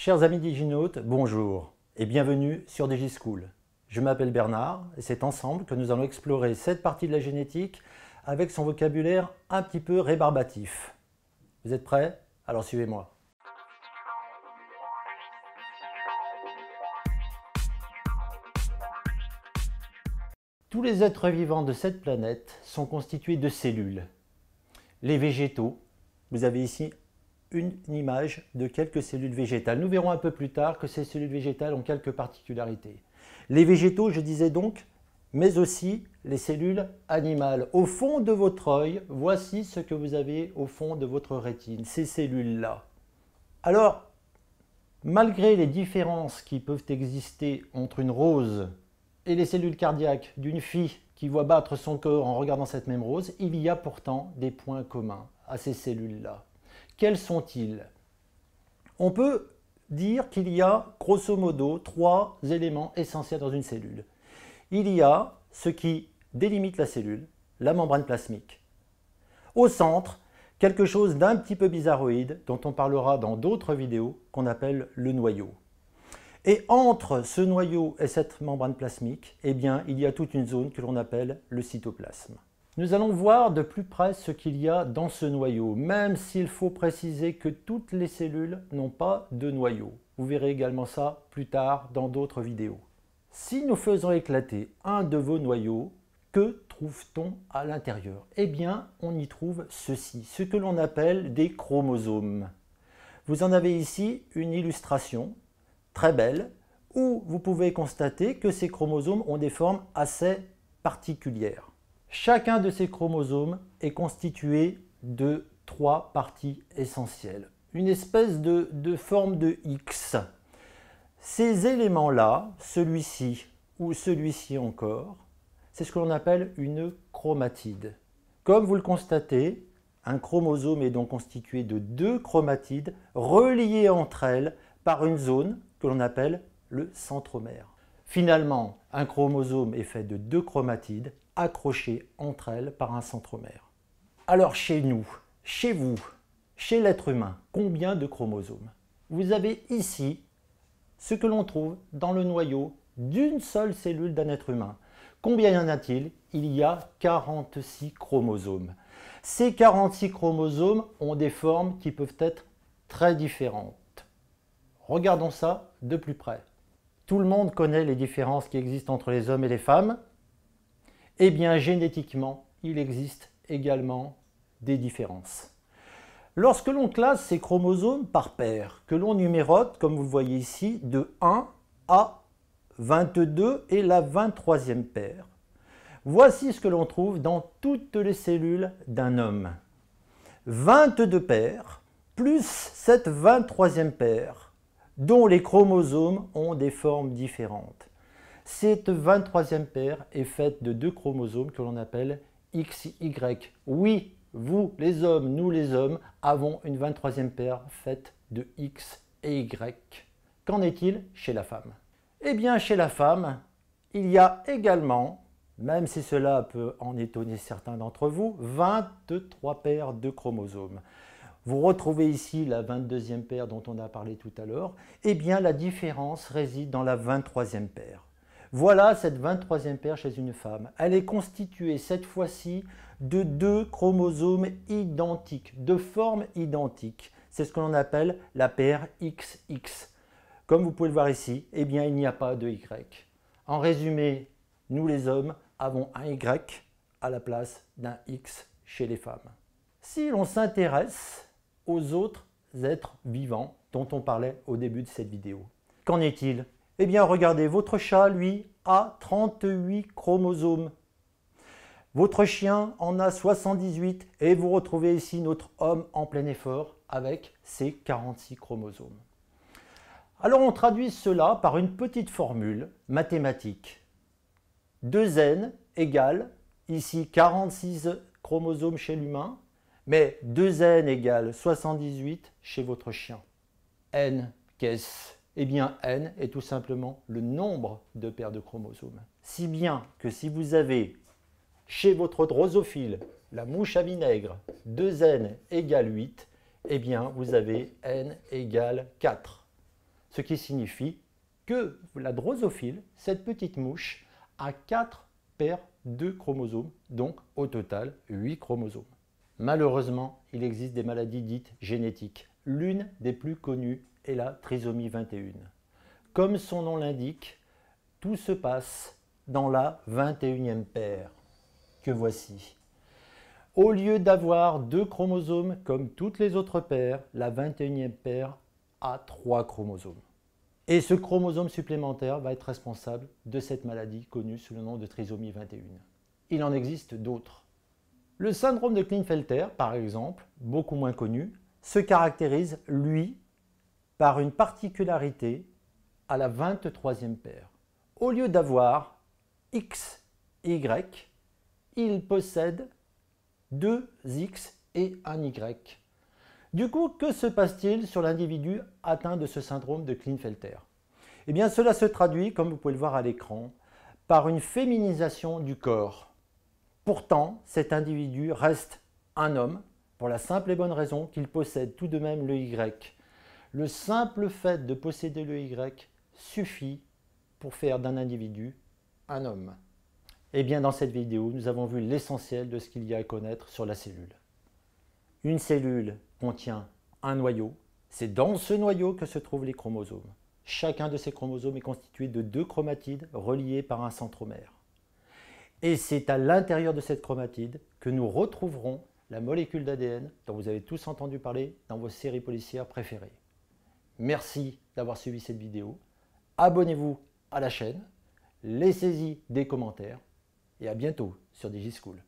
Chers amis diginautes, bonjour et bienvenue sur DigiSchool. Je m'appelle Bernard et c'est ensemble que nous allons explorer cette partie de la génétique avec son vocabulaire un petit peu rébarbatif. Vous êtes prêts? Alors suivez-moi. Tous les êtres vivants de cette planète sont constitués de cellules. Les végétaux, vous avez ici une image de quelques cellules végétales. Nous verrons un peu plus tard que ces cellules végétales ont quelques particularités. Les végétaux, je disais donc, mais aussi les cellules animales. Au fond de votre œil, voici ce que vous avez au fond de votre rétine, ces cellules-là. Alors, malgré les différences qui peuvent exister entre une rose et les cellules cardiaques d'une fille qui voit battre son corps en regardant cette même rose, il y a pourtant des points communs à ces cellules-là. Quels sont-ils? On peut dire qu'il y a grosso modo 3 éléments essentiels dans une cellule. Il y a ce qui délimite la cellule, la membrane plasmique. Au centre, quelque chose d'un petit peu bizarroïde, dont on parlera dans d'autres vidéos, qu'on appelle le noyau. Et entre ce noyau et cette membrane plasmique, eh bien, il y a toute une zone que l'on appelle le cytoplasme. Nous allons voir de plus près ce qu'il y a dans ce noyau, même s'il faut préciser que toutes les cellules n'ont pas de noyau. Vous verrez également ça plus tard dans d'autres vidéos. Si nous faisons éclater un de vos noyaux, que trouve-t-on à l'intérieur? Eh bien, on y trouve ceci, ce que l'on appelle des chromosomes. Vous en avez ici une illustration très belle, où vous pouvez constater que ces chromosomes ont des formes assez particulières. Chacun de ces chromosomes est constitué de 3 parties essentielles. Une espèce de forme de X. Ces éléments-là, celui-ci ou celui-ci encore, c'est ce que l'on appelle une chromatide. Comme vous le constatez, un chromosome est donc constitué de 2 chromatides reliées entre elles par une zone que l'on appelle le centromère. Finalement, un chromosome est fait de 2 chromatides accrochées entre elles par un centromère. Alors chez nous, chez vous, chez l'être humain, combien de chromosomes? Vous avez ici ce que l'on trouve dans le noyau d'une seule cellule d'un être humain. Combien y en a-t-il? Il y a 46 chromosomes. Ces 46 chromosomes ont des formes qui peuvent être très différentes. Regardons ça de plus près. Tout le monde connaît les différences qui existent entre les hommes et les femmes. Eh bien, génétiquement, il existe également des différences. Lorsque l'on classe ces chromosomes par paire, que l'on numérote, comme vous le voyez ici, de 1 à 22 et la 23e paire, voici ce que l'on trouve dans toutes les cellules d'un homme. 22 paires, plus cette 23e paire, dont les chromosomes ont des formes différentes. Cette 23e paire est faite de 2 chromosomes que l'on appelle XY. Oui, vous les hommes, nous les hommes, avons une 23e paire faite de X et Y. Qu'en est-il chez la femme? Eh bien, chez la femme, il y a également, même si cela peut en étonner certains d'entre vous, 23 paires de chromosomes. Vous retrouvez ici la 22e paire dont on a parlé tout à l'heure. Eh bien, la différence réside dans la 23e paire. Voilà cette 23e paire chez une femme. Elle est constituée cette fois-ci de 2 chromosomes identiques, de forme identique. C'est ce que l'on appelle la paire XX. Comme vous pouvez le voir ici, eh bien, il n'y a pas de Y. En résumé, nous les hommes avons un Y à la place d'un X chez les femmes. Si l'on s'intéresse aux autres êtres vivants dont on parlait au début de cette vidéo, qu'en est-il? Eh bien, regardez, votre chat, lui, a 38 chromosomes. Votre chien en a 78 et vous retrouvez ici notre homme en plein effort avec ses 46 chromosomes. Alors, on traduit cela par une petite formule mathématique. 2n égale, ici 46 chromosomes chez l'humain, mais 2n égale 78 chez votre chien. N, qu'est-ce? Eh bien, n est tout simplement le nombre de paires de chromosomes. Si bien que si vous avez chez votre drosophile, la mouche à vinaigre, 2n égale 8, eh bien, vous avez n égale 4. ce qui signifie que la drosophile, cette petite mouche, a 4 paires de chromosomes, donc au total 8 chromosomes. Malheureusement, il existe des maladies dites génétiques. L'une des plus connues est la trisomie 21. Comme son nom l'indique, tout se passe dans la 21e paire, que voici. Au lieu d'avoir 2 chromosomes comme toutes les autres paires, la 21e paire a 3 chromosomes. Et ce chromosome supplémentaire va être responsable de cette maladie connue sous le nom de trisomie 21. Il en existe d'autres. Le syndrome de Klinefelter, par exemple, beaucoup moins connu, se caractérise, lui, par une particularité à la 23e paire. Au lieu d'avoir X, Y, il possède 2 X et un Y. Du coup, que se passe-t-il sur l'individu atteint de ce syndrome de Klinefelter? Eh bien, cela se traduit, comme vous pouvez le voir à l'écran, par une féminisation du corps. Pourtant, cet individu reste un homme, pour la simple et bonne raison qu'il possède tout de même le Y. Le simple fait de posséder le Y suffit pour faire d'un individu un homme. Eh bien, dans cette vidéo, nous avons vu l'essentiel de ce qu'il y a à connaître sur la cellule. Une cellule contient un noyau. C'est dans ce noyau que se trouvent les chromosomes. Chacun de ces chromosomes est constitué de 2 chromatides reliées par un centromère. Et c'est à l'intérieur de cette chromatide que nous retrouverons la molécule d'ADN dont vous avez tous entendu parler dans vos séries policières préférées. Merci d'avoir suivi cette vidéo. Abonnez-vous à la chaîne, laissez-y des commentaires et à bientôt sur DigiSchool.